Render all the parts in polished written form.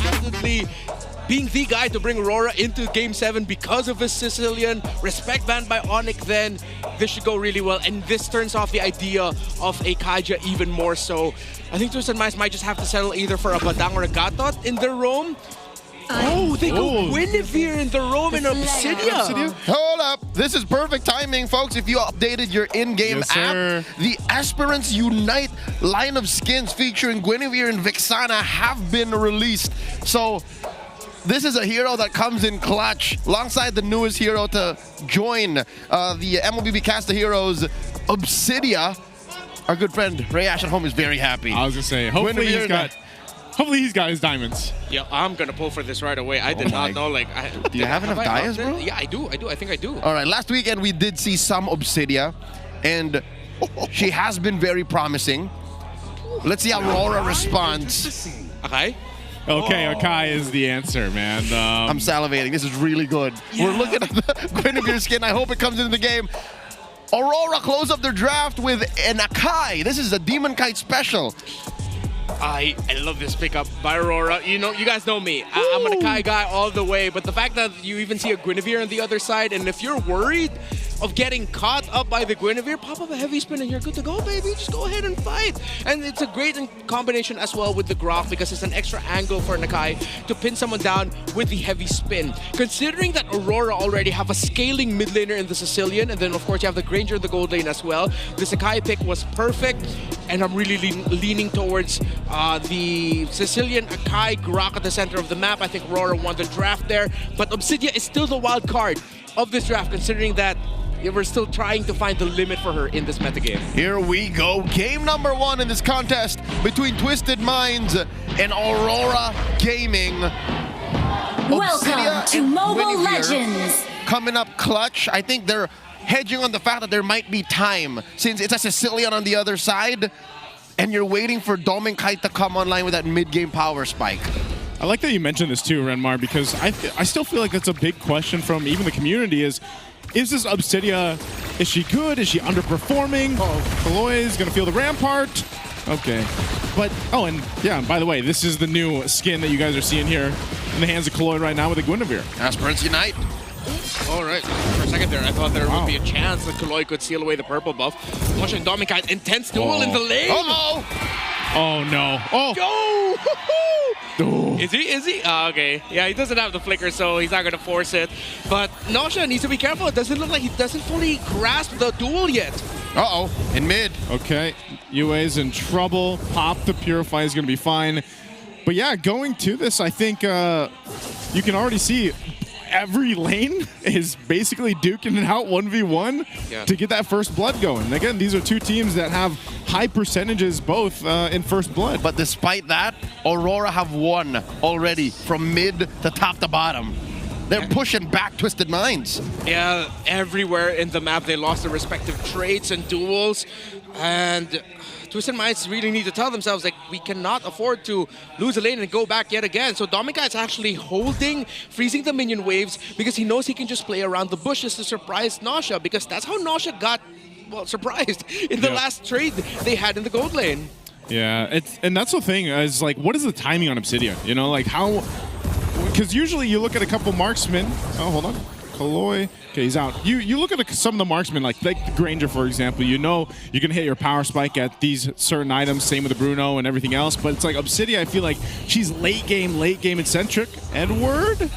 Absolutely being the guy to bring Aurora into Game 7 because of his Sicilian, respect banned by Onyx, then this should go really well. And this turns off the idea of a Kaija even more so. I think Twisted Minds might just have to settle either for a Badang or a Gatot in their roam. Oh, they go Guinevere in the roam in Obsidia. Hold up. This is perfect timing, folks. If you updated your in-game app, the Aspirants Unite line of skins featuring Guinevere and Vexana have been released. So this is a hero that comes in clutch alongside the newest hero to join the MLBB cast of heroes, Obsidia. Our good friend Ray Ash at home is very happy. I was gonna say, hopefully he's got his diamonds. Yeah, I'm gonna pull for this right away. I did not know. Like, do you have enough dias, bro? Yeah, I do. I think I do. All right, last weekend we did see some Obsidia, and she has been very promising. Let's see how Aurora responds. Okay. Okay, Akai is the answer, man. I'm salivating. This is really good. Yeah. We're looking at the Guinevere skin. I hope it comes into the game. Aurora close up their draft with an Akai. This is a Demon Kite special. I love this pickup by Aurora. You know, you guys know me. I'm an Akai guy all the way, but the fact that you even see a Guinevere on the other side, and if you're worried of getting caught up by the Guinevere, pop up a heavy spin and you're good to go, baby. Just go ahead and fight. And it's a great combination as well with the Grok because it's an extra angle for Nakai to pin someone down with the heavy spin. Considering that Aurora already have a scaling mid laner in the Sicilian, and then of course you have the Granger in the gold lane as well, the Sakai pick was perfect, and I'm really leaning towards the Sicilian Akai Grok at the center of the map. I think Aurora won the draft there, but Obsidia is still the wild card of this draft, considering that we're still trying to find the limit for her in this metagame. Here we go. Game number 1 in this contest between Twisted Minds and Aurora Gaming. Welcome to Mobile Legends. Coming up clutch. I think they're hedging on the fact that there might be time since it's a Sicilian on the other side and you're waiting for Domin Kite to come online with that mid-game power spike. I like that you mentioned this too, Renmar, because I still feel like that's a big question from even the community is this Obsidia, is she good? Is she underperforming? Kaloy is going to feel the Rampart. Okay. But, oh, and yeah, by the way, this is the new skin that you guys are seeing here in the hands of Kaloy right now with the Guinevere. Aspirants Unite. All right. For a second there, I thought there would be a chance that Kaloy could seal away the purple buff. Watching Dominic, intense duel in the lane. Oh, no. Oh. Go! Oh. Is he? Okay. Yeah, he doesn't have the flicker, so he's not going to force it. But Nosha needs to be careful. It doesn't look like he doesn't fully grasp the duel yet. Uh-oh. In mid. Okay. UA's in trouble. Pop the Purify is going to be fine. But yeah, going to this, I think you can already see every lane is basically duking it out 1v1 to get that first blood going. Again, these are two teams that have high percentages both in first blood. But despite that, Aurora have won already from mid to top to bottom. They're pushing back Twisted Minds. Yeah, everywhere in the map they lost their respective traits and duels, and Twisted Minds really need to tell themselves, like, we cannot afford to lose a lane and go back yet again. So Dominica is actually holding, freezing the minion waves because he knows he can just play around the bushes to surprise Nosha, because that's how Nosha got, well, surprised in the last trade they had in the gold lane. Yeah, and that's the thing is, like, what is the timing on Obsidia? You know, like how, because usually you look at a couple marksmen. Oh, hold on. Kaloy. Okay, he's out. You look at some of the marksmen, like the Granger, for example. You know you're going to hit your power spike at these certain items, same with the Bruno and everything else. But it's like Obsidia, I feel like she's late game eccentric. Edward?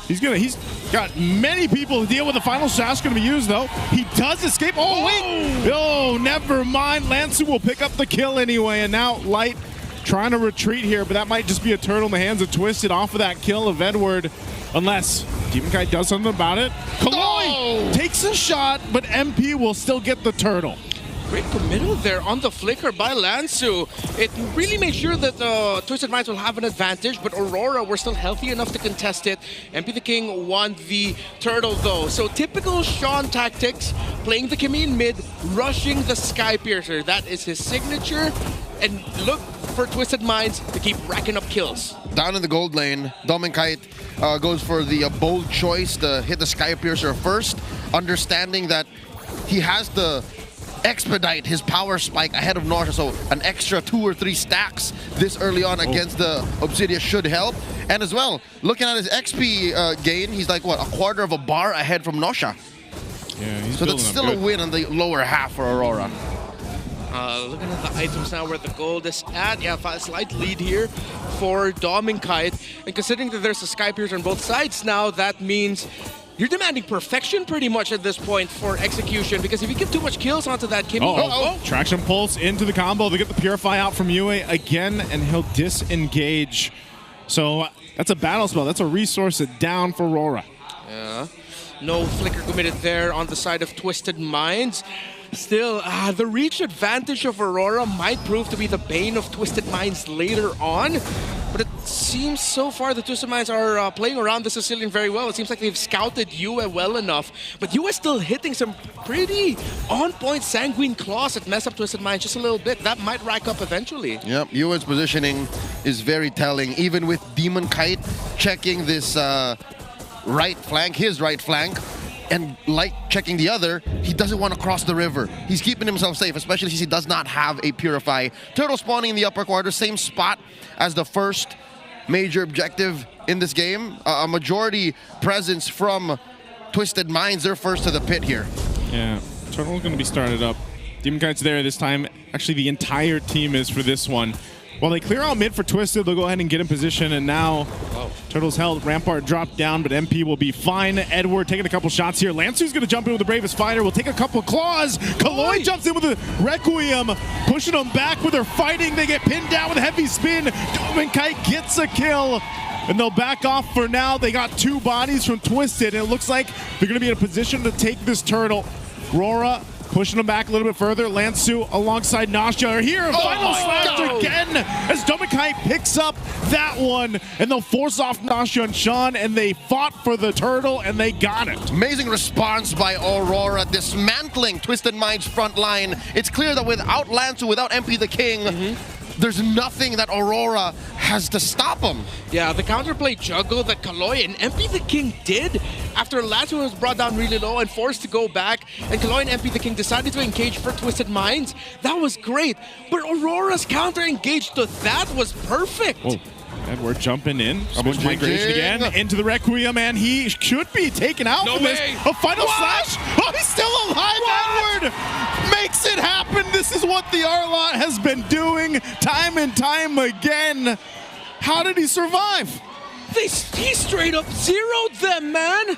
He's got many people to deal with. The final shot's going to be used, though. He does escape. Oh, wait. Oh, never mind. Lansu will pick up the kill anyway. And now Light trying to retreat here, but that might just be a turtle in the hands of Twisted off of that kill of Edward. Unless Demon Kite does something about it. Kaloy takes a shot, but MP will still get the turtle. Great committal there on the flicker by Lansu. It really makes sure that Twisted Minds will have an advantage, but Aurora were still healthy enough to contest it. MP the King won the turtle though. So typical Sean tactics, playing the Kimi in mid, rushing the Sky Piercer. That is his signature. And look for Twisted Minds to keep racking up kills. Down in the gold lane, Domin Kite goes for the bold choice to hit the Sky Piercer first, understanding that he has the expedite his power spike ahead of Nausea. So an extra 2 or 3 stacks this early on against the Obsidia should help. And as well, looking at his XP gain, he's like, what, a quarter of a bar ahead from Nausea. Yeah, he's So that's still a win on the lower half for Aurora. Looking at the items now where the gold is at. Yeah, a slight lead here for Dom and Kite. And considering that there's a Sky Piercer on both sides now, that means you're demanding perfection pretty much at this point for execution, because if you give too much kills onto that Kimmy... Traction Pulse into the combo. They get the Purify out from Yue again, and he'll disengage. So that's a battle spell. That's a resource down for Aurora. Yeah. No flicker committed there on the side of Twisted Minds. Still, the reach advantage of Aurora might prove to be the bane of Twisted Minds later on. But it seems so far the Twisted Minds are playing around the Sicilian very well. It seems like they've scouted Yue well enough. But Yue is still hitting some pretty on-point Sanguine Claws that mess up Twisted Minds just a little bit. That might rack up eventually. Yep, Yue's positioning is very telling. Even with Demon Kite checking this right flank, his right flank, and Light checking the other, he doesn't want to cross the river. He's keeping himself safe, especially since he does not have a Purify. Turtle spawning in the upper quarter, same spot as the first major objective in this game. A majority presence from Twisted Minds. They're first to the pit here. Yeah, Turtle's going to be started up. Demon Kite's there this time. Actually, the entire team is for this one. While they clear out mid for Twisted, they'll go ahead and get in position, and now Turtle's held. Rampart dropped down, but MP will be fine. Edward taking a couple shots here. Lancer's going to jump in with the Bravest Fighter. Will take a couple claws. Kaloi jumps in with the Requiem, pushing them back with their fighting. They get pinned down with a heavy spin. Demon Kite gets a kill, and they'll back off for now. They got 2 bodies from Twisted, and it looks like they're going to be in a position to take this Turtle. Aurora pushing them back a little bit further. Lansu alongside Nasha are here. Final slash again as Domakai picks up that one, and they'll force off Nasha and Sean, and they fought for the Turtle, and they got it. Amazing response by Aurora, dismantling Twisted Minds' front line. It's clear that without Lansu, without MP the King, there's nothing that Aurora has to stop him. Yeah, the counterplay juggle that Kaloi and MP the King did after Lansu was brought down really low and forced to go back, and Kaloi and MP the King decided to engage for Twisted Minds. That was great, but Aurora's counter engage to that was perfect. Oh. Edward jumping in, switch migration again into the Requiem, and he should be taken out for this. A final slash. Oh, he's still alive. Edward makes it happen. This is what the Arlot has been doing time and time again. How did he survive? He straight up zeroed them, man.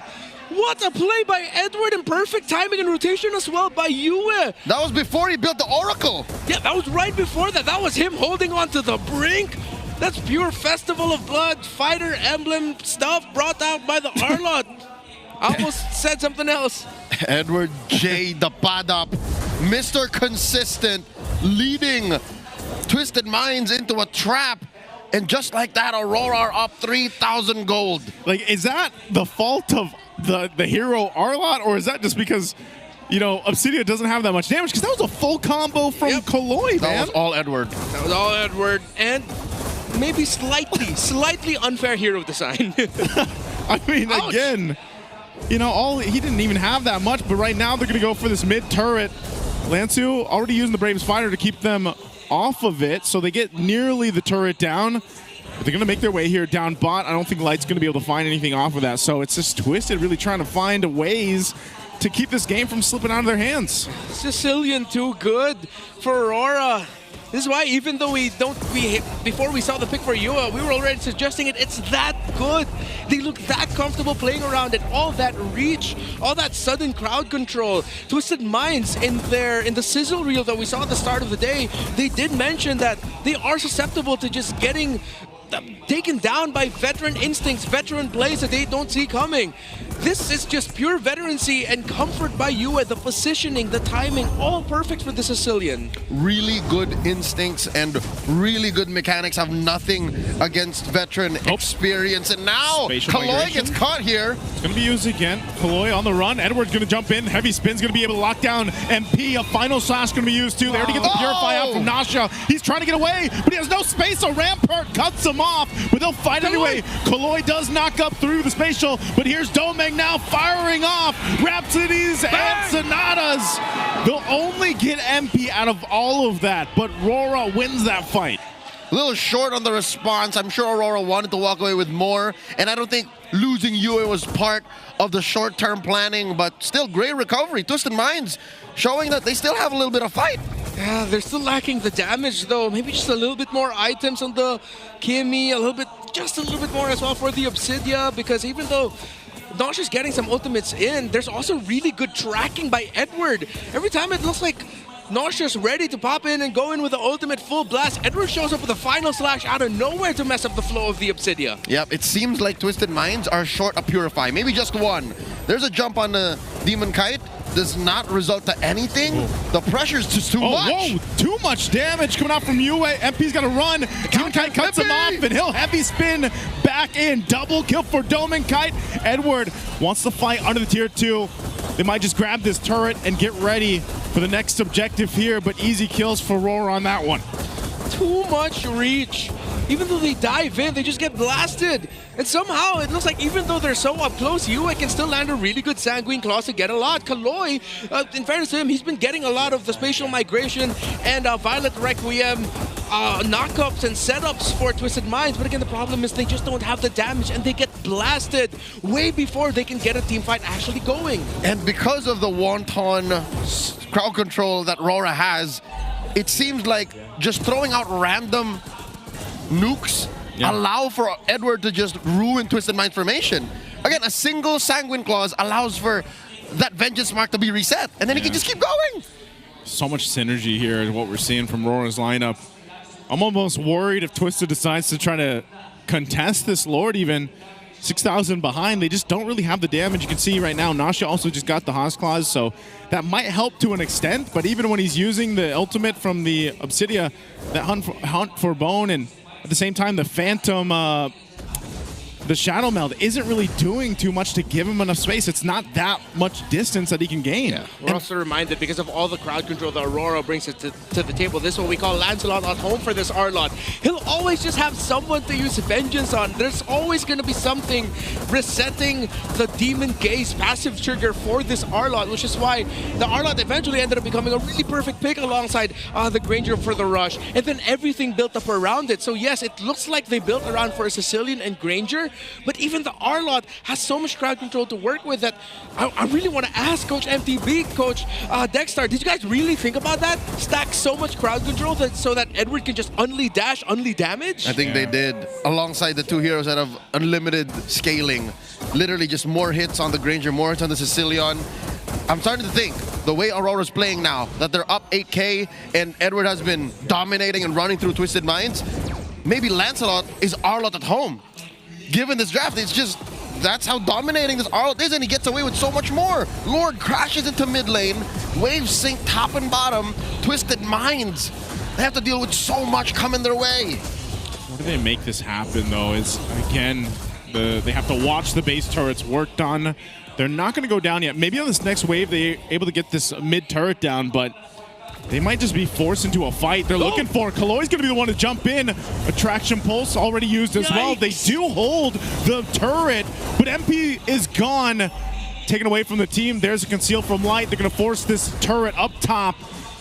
What a play by Edward, and perfect timing and rotation as well by Yue. That was before he built the Oracle. Yeah, that was right before that. That was him holding on to the brink. That's pure Festival of Blood fighter emblem stuff brought out by the Arlot. I almost said something else. Edward J. the Padap, Mr. Consistent, leading Twisted Minds into a trap. And just like that, Aurora are up 3,000 gold. Like, is that the fault of the hero Arlot, or is that just because, you know, Obsidia doesn't have that much damage? Because that was a full combo from Kaloi, man. That was all Edward. That was all Edward. And maybe slightly unfair hero design. I mean, again, you know, he didn't even have that much, but right now they're going to go for this mid turret. Lansu already using the Bravest Fighter to keep them off of it, so they get nearly the turret down. But they're going to make their way here down bot. I don't think Light's going to be able to find anything off of that, so it's just Twisted really trying to find ways to keep this game from slipping out of their hands. Sicilian too good for Aurora. This is why, even though before we saw the pick for Yue, we were already suggesting it's that good. They look that comfortable playing around it. All that reach, all that sudden crowd control. Twisted Minds in the sizzle reel that we saw at the start of the day, they did mention that they are susceptible to just getting taken down by veteran instincts, veteran plays that they don't see coming. This is just pure veterancy and comfort by Yue, the positioning, the timing, all perfect for the Sicilian. Really good instincts and really good mechanics, have nothing against veteran experience. And now Kaloi gets caught here. It's going to be used again. Kaloi on the run. Edward's going to jump in. Heavy Spin's going to be able to lock down MP. A final slash going to be used too. They already get the Purify out from Nasha. He's trying to get away, but he has no space, so Rampart cuts him off, but they'll fight anyway. Kaloi does knock up through the spatial, but here's Domeng line now firing off. Rhapsodies and Sonatas. They'll only get MP out of all of that, but Aurora wins that fight. A little short on the response. I'm sure Aurora wanted to walk away with more, and I don't think losing Yue was part of the short-term planning, but still great recovery. Twisted Minds showing that they still have a little bit of fight. Yeah, they're still lacking the damage though. Maybe just a little bit more items on the Kimi, just a little bit more as well for the Obsidia, because even though Nausea's getting some ultimates in, there's also really good tracking by Edward. Every time it looks like Nausea's ready to pop in and go in with the ultimate full blast, Edward shows up with a final slash out of nowhere to mess up the flow of the Obsidia. Yep, it seems like Twisted Minds are short a Purify. Maybe just one. There's a jump on the Demon Kite. Does not result to anything. The pressure's just too much. Whoa, too much damage coming out from Yue. MP's got to run. Demon Kite cuts him off, and he'll heavy spin back in. Double kill for Demon Kite. Edward wants to fight under the tier 2. They might just grab this turret and get ready for the next objective here, but easy kills for Aurora on that one. Too much reach. Even though they dive in, they just get blasted. And somehow, it looks like even though they're so up close, Yue can still land a really good Sanguine Claws to get a lot. Kaloi, in fairness to him, he's been getting a lot of the Spatial Migration and Violet Requiem knockups and setups for Twisted Minds. But again, the problem is they just don't have the damage and they get blasted way before they can get a team fight actually going. And because of the wanton crowd control that Aurora has, it seems like just throwing out random nukes allow for Edward to just ruin Twisted Mind formation. Again, a single Sanguine Claws allows for that Vengeance Mark to be reset, and then he can just keep going. So much synergy here is what we're seeing from Aurora's lineup. I'm almost worried if Twisted decides to try to contest this Lord even. 6,000 behind, they just don't really have the damage. You can see right now, Nausea also just got the Haas Claws, so that might help to an extent, but even when he's using the ultimate from the Obsidia, that hunt for bone, and at the same time, the Phantom, the Shadow Meld isn't really doing too much to give him enough space. It's not that much distance that he can gain. Yeah. We're also reminded, because of all the crowd control that Aurora brings it to the table, this is what we call Lancelot at home for this Arlot. He'll always just have someone to use Vengeance on. There's always going to be something resetting the Demon Gaze passive trigger for this Arlot, which is why the Arlot eventually ended up becoming a really perfect pick alongside the Granger for the rush, and then everything built up around it. So yes, it looks like they built around for a Sicilian and Granger, but even the Arlot has so much crowd control to work with that I really want to ask Coach MTB, Coach Dexter, did you guys really think about that? Stack so much crowd control so that Edward can just only dash, only damage? I think they did, alongside the two heroes that have unlimited scaling. Literally just more hits on the Granger, more hits on the Sicilian. I'm starting to think, the way Aurora's playing now, that they're up 8K and Edward has been dominating and running through Twisted Minds, maybe Lancelot is Arlot at home. Given this draft, it's just, that's how dominating this Arlot is, and he gets away with so much more. Lord crashes into mid lane, waves sink top and bottom, Twisted Minds. They have to deal with so much coming their way. How do they make this happen, though, is, again, they have to watch the base turrets worked on. They're not going to go down yet. Maybe on this next wave, they're able to get this mid turret down, but they might just be forced into a fight. They're looking for Kaloi's going to be the one to jump in. Attraction Pulse already used as well. They do hold the turret, but MP is gone. Taken away from the team. There's a Conceal from Light. They're going to force this turret up top.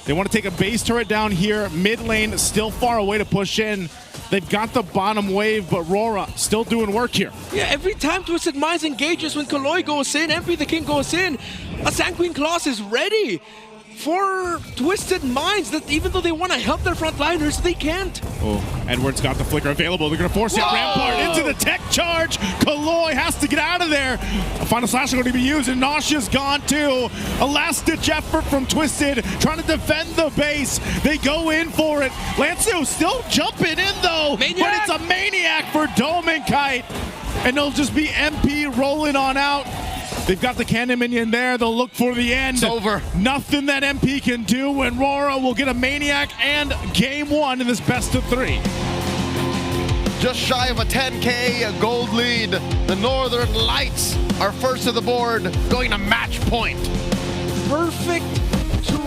They want to take a base turret down here. Mid lane still far away to push in. They've got the bottom wave, but Aurora still doing work here. Yeah, every time Twisted Minds engages, when Kaloi goes in, MP the King goes in, a Sanguine Claws is ready for Twisted Minds, that even though they want to help their frontliners, they can't. Oh, Edward's got the flicker available. They're going to force out Rampart into the tech charge. Kaloi has to get out of there. A final slash is going to be used, and Nausea's gone too. A last-ditch effort from Twisted, trying to defend the base. They go in for it. Lansu still jumping in, though. Maniac. But it's a Maniac for Demon Kite. And it'll just be MP rolling on out. They've got the cannon minion there. They'll look for the end. It's over. Nothing that MP can do, and Aurora will get a Maniac and game one in this best of 3. Just shy of a 10K gold lead. The Northern Lights are first to the board, going to match point. Perfect to